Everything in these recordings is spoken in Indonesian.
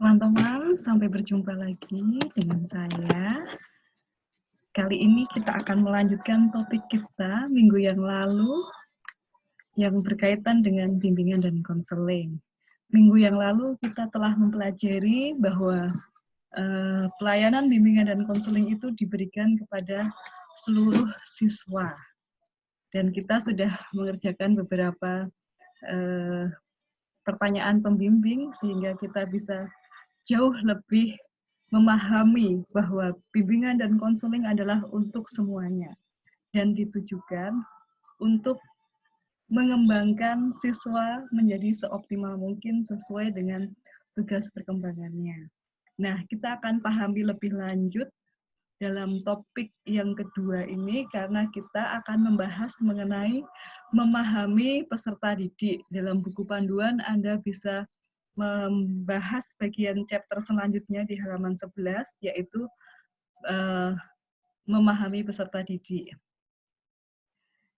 Teman-teman, sampai berjumpa lagi dengan saya. Kali ini kita akan melanjutkan topik kita minggu yang lalu yang berkaitan dengan bimbingan dan konseling. Minggu yang lalu kita telah mempelajari bahwa pelayanan bimbingan dan konseling itu diberikan kepada seluruh siswa. Dan kita sudah mengerjakan beberapa pertanyaan pembimbing sehingga kita bisa jauh lebih memahami bahwa bimbingan dan konseling adalah untuk semuanya dan ditujukan untuk mengembangkan siswa menjadi seoptimal mungkin sesuai dengan tugas perkembangannya. Nah, kita akan pahami lebih lanjut dalam topik yang kedua ini karena kita akan membahas mengenai memahami peserta didik. Dalam buku panduan Anda bisa membahas bagian chapter selanjutnya di halaman 11, yaitu memahami peserta didik.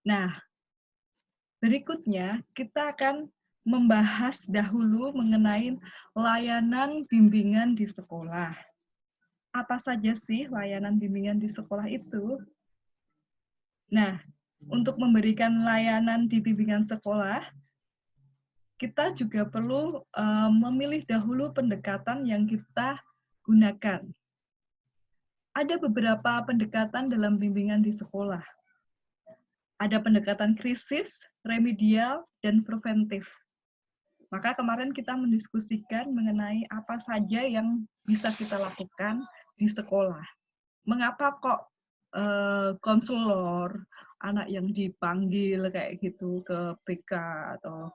Nah, berikutnya kita akan membahas dahulu mengenai layanan bimbingan di sekolah. Apa saja sih layanan bimbingan di sekolah itu? Nah, untuk memberikan layanan di bimbingan sekolah, kita juga perlu memilih dahulu pendekatan yang kita gunakan. Ada beberapa pendekatan dalam bimbingan di sekolah. Ada pendekatan krisis, remedial, dan preventif. Maka kemarin kita mendiskusikan mengenai apa saja yang bisa kita lakukan di sekolah. Mengapa kok konselor, anak yang dipanggil kayak gitu ke BK atau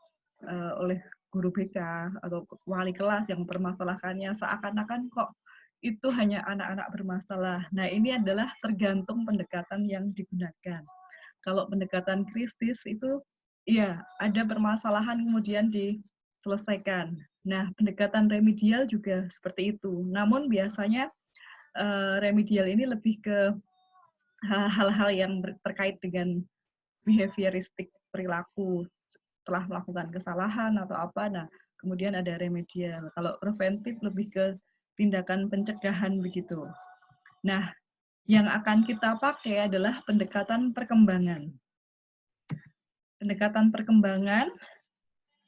oleh guru BK atau wali kelas yang mempermasalahkannya seakan-akan kok itu hanya anak-anak bermasalah. Nah, ini adalah tergantung pendekatan yang digunakan. Kalau pendekatan krisis itu ya ada permasalahan kemudian diselesaikan. Nah, pendekatan remedial juga seperti itu. Namun biasanya remedial ini lebih ke hal-hal yang terkait dengan behavioristik perilaku setelah melakukan kesalahan atau apa. Nah, kemudian ada remedial. Kalau preventif lebih ke tindakan pencegahan begitu. Nah, yang akan kita pakai adalah pendekatan perkembangan. Pendekatan perkembangan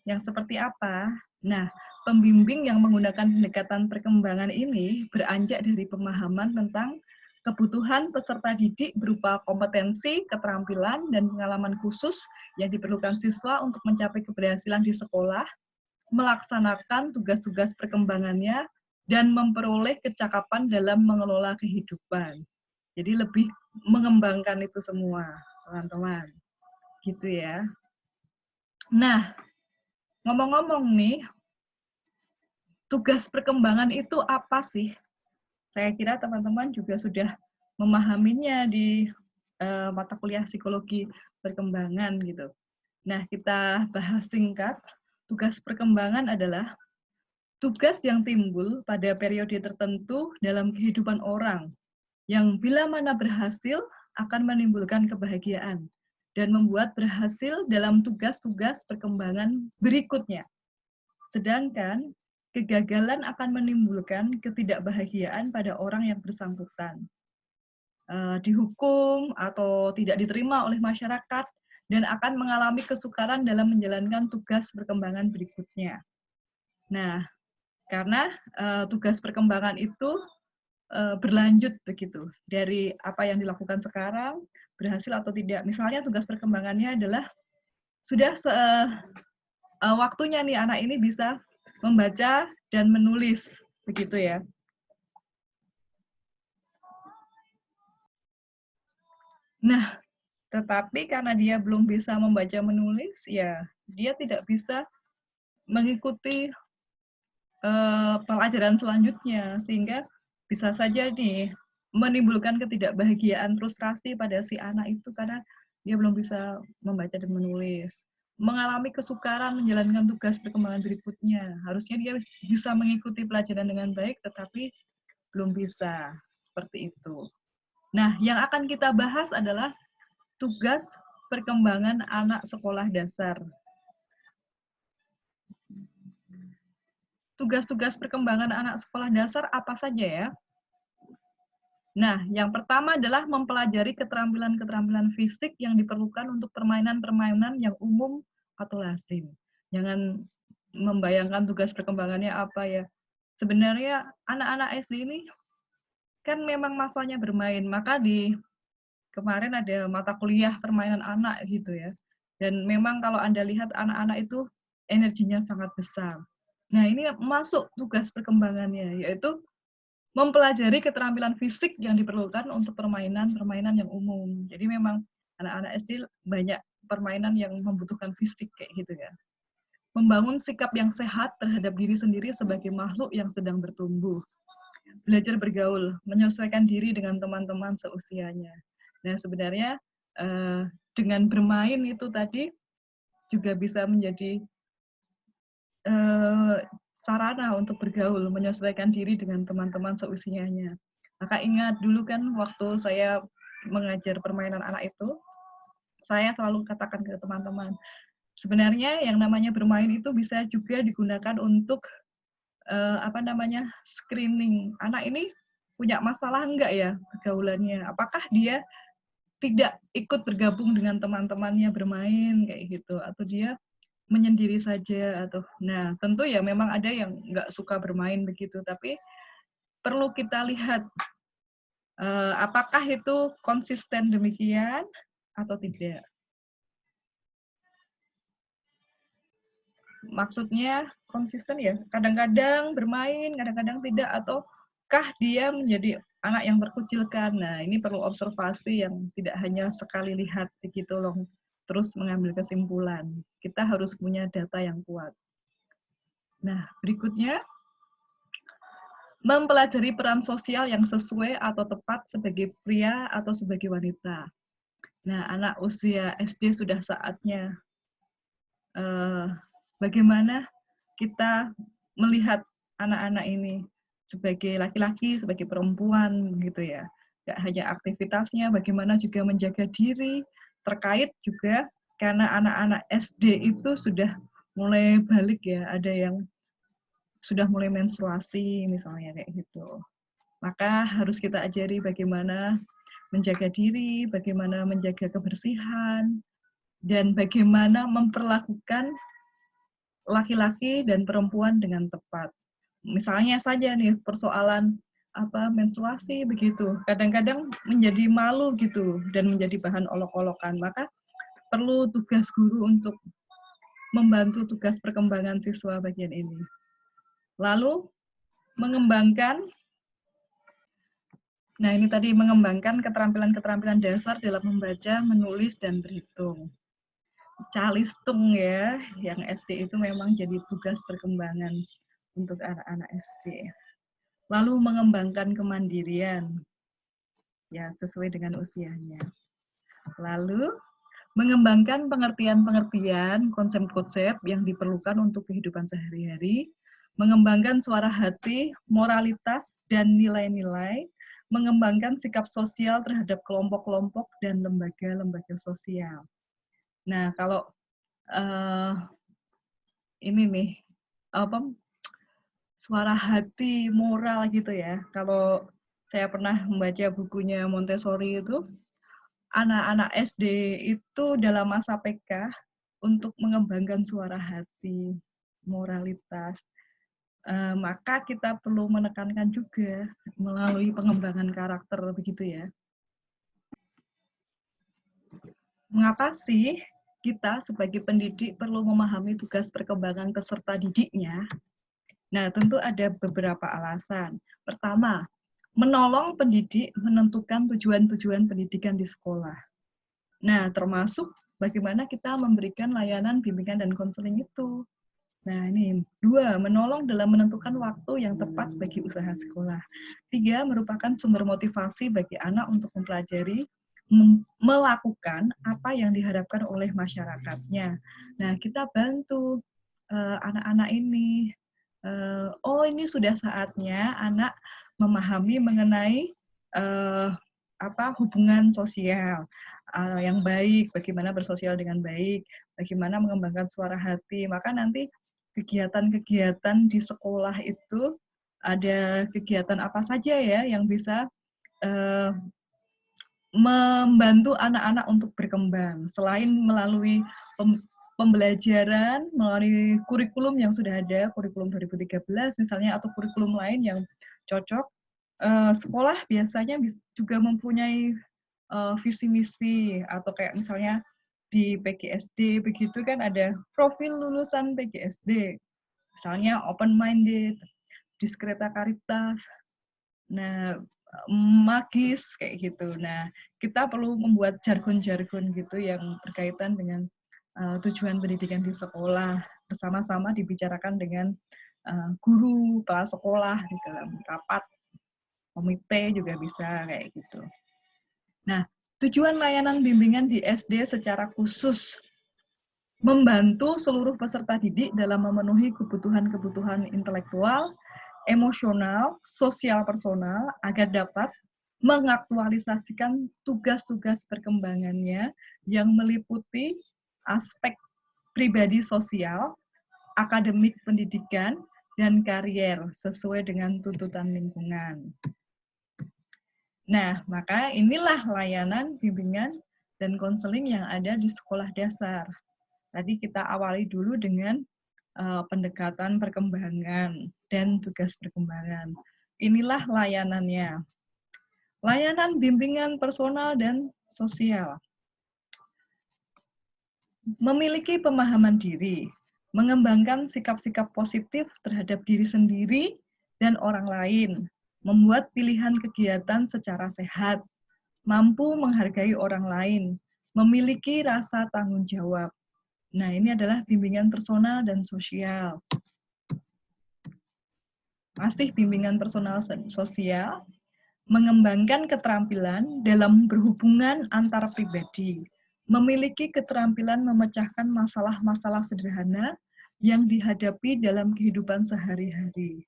yang seperti apa? Nah, pembimbing yang menggunakan pendekatan perkembangan ini beranjak dari pemahaman tentang kebutuhan peserta didik berupa kompetensi, keterampilan, dan pengalaman khusus yang diperlukan siswa untuk mencapai keberhasilan di sekolah, melaksanakan tugas-tugas perkembangannya, dan memperoleh kecakapan dalam mengelola kehidupan. Jadi lebih mengembangkan itu semua, teman-teman. Gitu ya. Nah, ngomong-ngomong nih, tugas perkembangan itu apa sih? Saya kira teman-teman juga sudah memahaminya di mata kuliah psikologi perkembangan gitu. Nah, kita bahas singkat. Tugas perkembangan adalah tugas yang timbul pada periode tertentu dalam kehidupan orang, yang bila mana berhasil akan menimbulkan kebahagiaan dan membuat berhasil dalam tugas-tugas perkembangan berikutnya. Sedangkan kegagalan akan menimbulkan ketidakbahagiaan pada orang yang bersangkutan. Dihukum atau tidak diterima oleh masyarakat dan akan mengalami kesukaran dalam menjalankan tugas perkembangan berikutnya. Nah, karena tugas perkembangan itu berlanjut begitu dari apa yang dilakukan sekarang berhasil atau tidak. Misalnya tugas perkembangannya adalah sudah waktunya nih anak ini bisa membaca dan menulis begitu ya. Nah, tetapi karena dia belum bisa membaca menulis, ya dia tidak bisa mengikuti pelajaran selanjutnya sehingga bisa saja nih menimbulkan ketidakbahagiaan, frustrasi pada si anak itu karena dia belum bisa membaca dan menulis. Mengalami kesukaran menjalankan tugas perkembangan berikutnya. Harusnya dia bisa mengikuti pelajaran dengan baik, tetapi belum bisa. Seperti itu. Nah, yang akan kita bahas adalah tugas perkembangan anak sekolah dasar. tugas-tugas perkembangan anak sekolah dasar apa saja ya? Nah, yang pertama adalah mempelajari keterampilan-keterampilan fisik yang diperlukan untuk permainan-permainan yang umum atau lazim. Jangan membayangkan tugas perkembangannya apa ya. Sebenarnya anak-anak SD ini kan memang masanya bermain, maka di kemarin ada mata kuliah permainan anak gitu ya. Dan memang kalau Anda lihat anak-anak itu energinya sangat besar. Nah, ini masuk tugas perkembangannya, yaitu mempelajari keterampilan fisik yang diperlukan untuk permainan-permainan yang umum. Jadi memang anak-anak SD banyak permainan yang membutuhkan fisik kayak gitu ya. Membangun sikap yang sehat terhadap diri sendiri sebagai makhluk yang sedang bertumbuh. Belajar bergaul, menyesuaikan diri dengan teman-teman seusianya. Nah, sebenarnya dengan bermain itu tadi juga bisa menjadi sarana untuk bergaul, menyesuaikan diri dengan teman-teman seusianya. Maka ingat dulu kan waktu saya mengajar permainan anak itu, saya selalu katakan ke teman-teman, sebenarnya yang namanya bermain itu bisa juga digunakan untuk screening. Anak ini punya masalah enggak ya pergaulannya? Apakah dia tidak ikut bergabung dengan teman-temannya bermain kayak gitu, atau dia menyendiri saja, atau nah tentu ya memang ada yang nggak suka bermain begitu, tapi perlu kita lihat apakah itu konsisten demikian atau tidak. Maksudnya konsisten ya, kadang-kadang bermain, kadang-kadang tidak, ataukah dia menjadi anak yang terkucilkan. Nah, ini perlu observasi yang tidak hanya sekali lihat begitu loh, terus mengambil kesimpulan. Kita harus punya data yang kuat. Nah, berikutnya, mempelajari peran sosial yang sesuai atau tepat sebagai pria atau sebagai wanita. Nah, anak usia SD sudah saatnya bagaimana kita melihat anak-anak ini sebagai laki-laki, sebagai perempuan gitu ya. Tidak hanya aktivitasnya, bagaimana juga menjaga diri, terkait juga karena anak-anak SD itu sudah mulai balik ya, ada yang sudah mulai menstruasi misalnya kayak gitu. Maka harus kita ajari bagaimana menjaga diri, bagaimana menjaga kebersihan, dan bagaimana memperlakukan laki-laki dan perempuan dengan tepat. Misalnya saja nih persoalan menstruasi begitu. Kadang-kadang menjadi malu gitu dan menjadi bahan olok-olokan. Maka perlu tugas guru untuk membantu tugas perkembangan siswa bagian ini. Lalu mengembangkan, nah ini tadi mengembangkan keterampilan-keterampilan dasar dalam membaca, menulis, dan berhitung. Calistung ya, yang SD itu memang jadi tugas perkembangan untuk anak-anak SD. Lalu mengembangkan kemandirian, ya sesuai dengan usianya. Lalu mengembangkan pengertian-pengertian, konsep-konsep yang diperlukan untuk kehidupan sehari-hari, mengembangkan suara hati, moralitas, dan nilai-nilai, mengembangkan sikap sosial terhadap kelompok-kelompok dan lembaga-lembaga sosial. Nah, kalau ini nih, suara hati, moral gitu ya. Kalau saya pernah membaca bukunya Montessori itu, anak-anak SD itu dalam masa PK untuk mengembangkan suara hati, moralitas. Maka kita perlu menekankan juga melalui pengembangan karakter begitu ya. Mengapa sih kita sebagai pendidik perlu memahami tugas perkembangan peserta didiknya? Nah, tentu ada beberapa alasan. Pertama, menolong pendidik menentukan tujuan-tujuan pendidikan di sekolah. Nah, termasuk bagaimana kita memberikan layanan bimbingan dan konseling itu. Nah, ini. 2, menolong dalam menentukan waktu yang tepat bagi usaha sekolah. 3, merupakan sumber motivasi bagi anak untuk mempelajari, melakukan apa yang diharapkan oleh masyarakatnya. Nah, kita bantu anak-anak ini. Oh, ini sudah saatnya anak memahami mengenai hubungan sosial yang baik, bagaimana bersosial dengan baik, bagaimana mengembangkan suara hati. Maka nanti kegiatan-kegiatan di sekolah itu ada kegiatan apa saja ya yang bisa membantu anak-anak untuk berkembang. Selain melalui pembelajaran, melalui kurikulum yang sudah ada, kurikulum 2013 misalnya, atau kurikulum lain yang cocok, sekolah biasanya juga mempunyai visi misi, atau kayak misalnya di PGSD begitu kan ada profil lulusan PGSD, misalnya open minded, diskreta karitas, nah magis kayak gitu. Nah, kita perlu membuat jargon-jargon gitu yang berkaitan dengan tujuan pendidikan di sekolah, bersama-sama dibicarakan dengan guru, kepala sekolah di dalam rapat komite juga bisa kayak gitu. Nah, tujuan layanan bimbingan di SD secara khusus membantu seluruh peserta didik dalam memenuhi kebutuhan-kebutuhan intelektual, emosional, sosial personal agar dapat mengaktualisasikan tugas-tugas perkembangannya yang meliputi aspek pribadi sosial, akademik pendidikan, dan karier sesuai dengan tuntutan lingkungan. Nah, maka inilah layanan bimbingan dan konseling yang ada di sekolah dasar. Tadi kita awali dulu dengan pendekatan perkembangan dan tugas perkembangan. Inilah layanannya. Layanan bimbingan personal dan sosial. Memiliki pemahaman diri, mengembangkan sikap-sikap positif terhadap diri sendiri dan orang lain, membuat pilihan kegiatan secara sehat, mampu menghargai orang lain, memiliki rasa tanggung jawab. Nah, ini adalah bimbingan personal dan sosial. Masih bimbingan personal sosial, mengembangkan keterampilan dalam berhubungan antar pribadi, memiliki keterampilan memecahkan masalah-masalah sederhana yang dihadapi dalam kehidupan sehari-hari,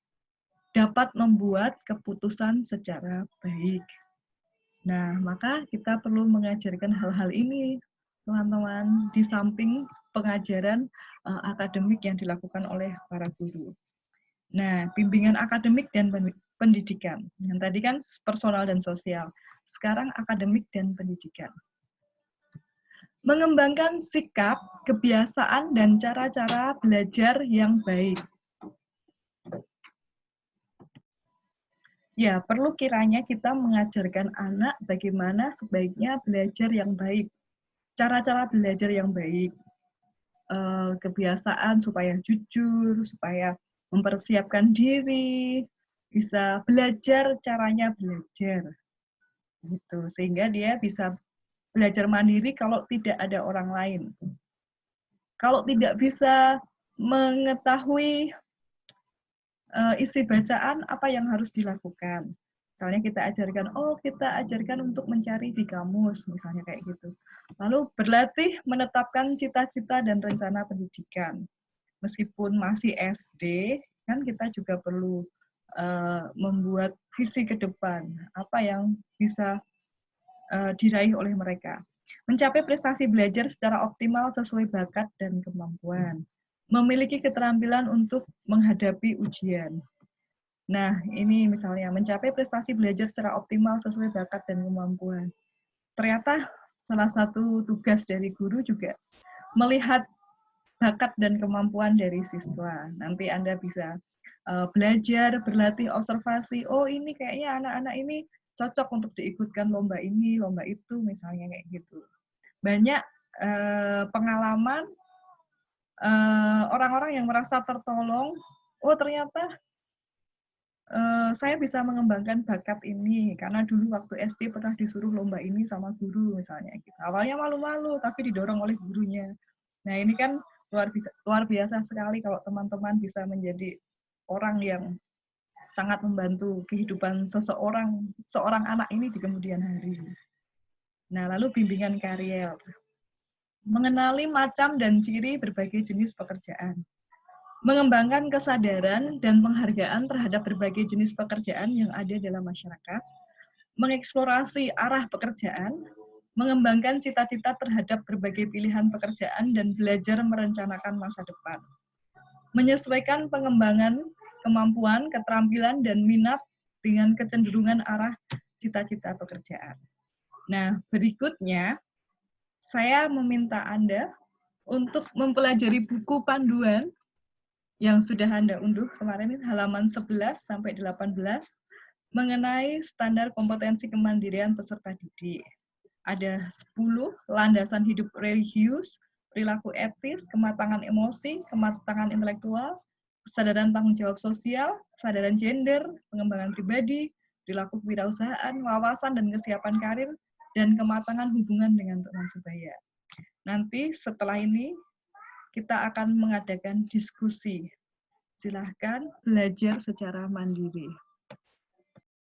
dapat membuat keputusan secara baik. Nah, maka kita perlu mengajarkan hal-hal ini, teman-teman, di samping pengajaran akademik yang dilakukan oleh para guru. Nah, bimbingan akademik dan pendidikan. Yang tadi kan personal dan sosial. Sekarang akademik dan pendidikan. Mengembangkan sikap, kebiasaan, dan cara-cara belajar yang baik. Ya, perlu kiranya kita mengajarkan anak bagaimana sebaiknya belajar yang baik. Cara-cara belajar yang baik. Kebiasaan supaya jujur, supaya mempersiapkan diri, bisa belajar caranya belajar, gitu. Sehingga dia bisa belajar mandiri kalau tidak ada orang lain. Kalau tidak bisa mengetahui isi bacaan, apa yang harus dilakukan? Misalnya kita ajarkan untuk mencari di kamus, misalnya kayak gitu. Lalu berlatih menetapkan cita-cita dan rencana pendidikan. Meskipun masih SD, kan kita juga perlu membuat visi ke depan, apa yang bisa diraih oleh mereka. Mencapai prestasi belajar secara optimal sesuai bakat dan kemampuan. Memiliki keterampilan untuk menghadapi ujian. Nah, ini misalnya mencapai prestasi belajar secara optimal sesuai bakat dan kemampuan. Ternyata salah satu tugas dari guru juga melihat bakat dan kemampuan dari siswa. Nanti Anda bisa belajar, berlatih observasi, oh ini kayaknya anak-anak ini cocok untuk diikutkan lomba ini, lomba itu, misalnya kayak gitu. Banyak pengalaman orang-orang yang merasa tertolong, oh ternyata saya bisa mengembangkan bakat ini, karena dulu waktu SD pernah disuruh lomba ini sama guru, misalnya gitu. Awalnya malu-malu, tapi didorong oleh gurunya. Nah ini kan luar biasa sekali kalau teman-teman bisa menjadi orang yang sangat membantu kehidupan seorang anak ini di kemudian hari. Nah, lalu bimbingan karier. Mengenali macam dan ciri berbagai jenis pekerjaan. Mengembangkan kesadaran dan penghargaan terhadap berbagai jenis pekerjaan yang ada dalam masyarakat. Mengeksplorasi arah pekerjaan. Mengembangkan cita-cita terhadap berbagai pilihan pekerjaan dan belajar merencanakan masa depan. menyesuaikan pengembangan kemampuan, keterampilan, dan minat dengan kecenderungan arah cita-cita pekerjaan. Nah, berikutnya saya meminta Anda untuk mempelajari buku panduan yang sudah Anda unduh kemarin, halaman 11 sampai 18, mengenai standar kompetensi kemandirian peserta didik. Ada 10 landasan hidup religius, perilaku etis, kematangan emosi, kematangan intelektual, kesadaran tanggung jawab sosial, kesadaran gender, pengembangan pribadi, perilaku kewirausahaan, wawasan dan kesiapan karir, dan kematangan hubungan dengan teman sebaya. Nanti setelah ini kita akan mengadakan diskusi. Silahkan belajar secara mandiri.